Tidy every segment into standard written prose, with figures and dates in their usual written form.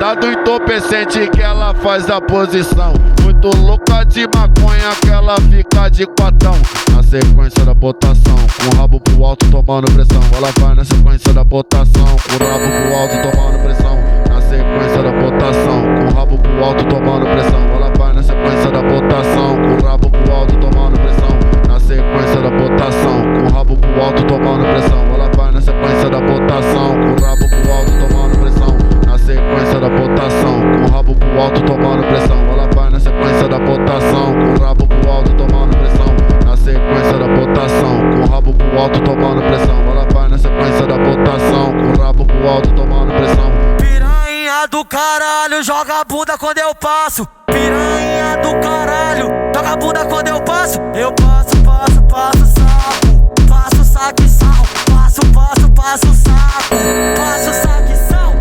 onda do entorpecente que ela faz a posição. Muito louca de maconha que ela fica de quatão. Na sequência da botação, com o rabo pro alto tomando pressão. Ela vai na sequência da botação, com o rabo pro alto tomando pressão. Na sequência da botação, com o rabo pro alto tomando pressão. Ela vai na sequência da botação, com o rabo pro alto tomando pressão. Na sequência da botação, com o rabo pro alto tomando pressão. Ela vai na sequência da botação, com o rabo pro alto tomando pressão. Na sequência da botação, com o rabo pro alto tomando pressão. Ela vai na sequência da botação, com o rabo pro alto tomando pressão. Na sequência da botação, com o rabo pro alto tomando pressão. Ela vai na sequência da botação, com o rabo pro alto tomando pressão. Piranha do caralho, joga a bunda quando eu passo. Piranha do caralho, joga a bunda quando eu passo. Eu passo, passo, passo saco. Passo saque sal. Passo, passo, passo saco. Passo saque sal.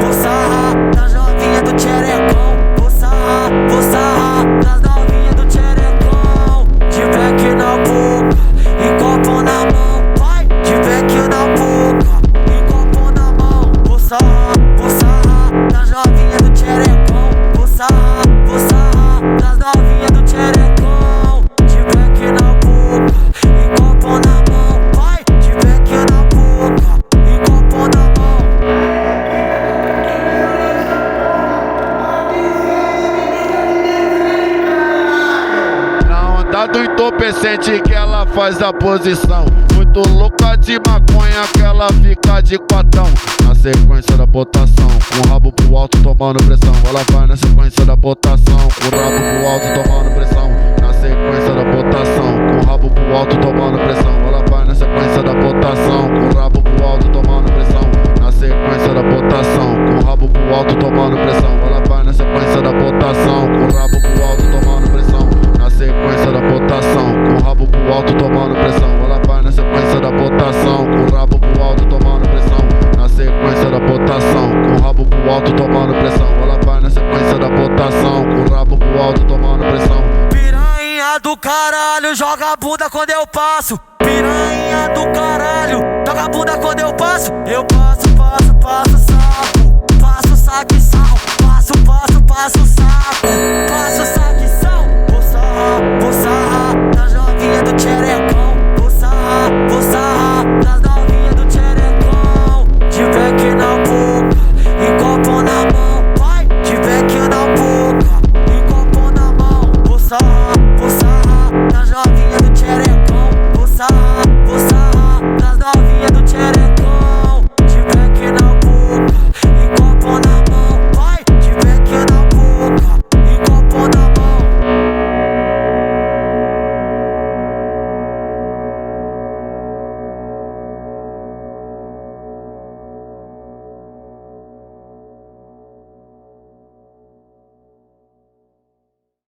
Vou sarrar das novinhas do tcherecão. Vou sarrar das novinhas do tcherecão. De beck na boca e copo na mão. Vai, de beck na boca e copo na mão. Vou sarrar das novinhas do tcherecão. Vou sarrar das novinhas do tcherecão. De beck na boca e copo na mão. Vai, de beck na boca e copo na mão. Na onda do entorpecente que ela faz a posição. Muito louca de maconha que ela fica de quatão. Na sequência da botação, com o rabo pro alto tomando pressão. Ela vai na sequência da botação, com o rabo pro alto tomando pressão. Na sequência da botação, com o rabo pro alto tomando pressão. Ela vai na sequência da botação, com o rabo pro alto tomando pressão. Na sequência da botação, com o rabo pro alto tomando pressão. Ela vai na sequência da botação, com o rabo pro alto tomando pressão. Na sequência da botação, com o rabo pro alto tomando pressão. Ela vai na sequência da botação, com o rabo pro alto tomando pressão. Na sequência da botação, com o rabo pro alto tomando pressão. Ela vai na sequência da botação, com o rabo pro alto tomando pressão. Piranha do caralho, joga a bunda quando eu passo. Piranha do caralho, joga a bunda quando eu passo. Eu passo, passo, passo saco. Passo saque sal. Passo, passo, passo saco.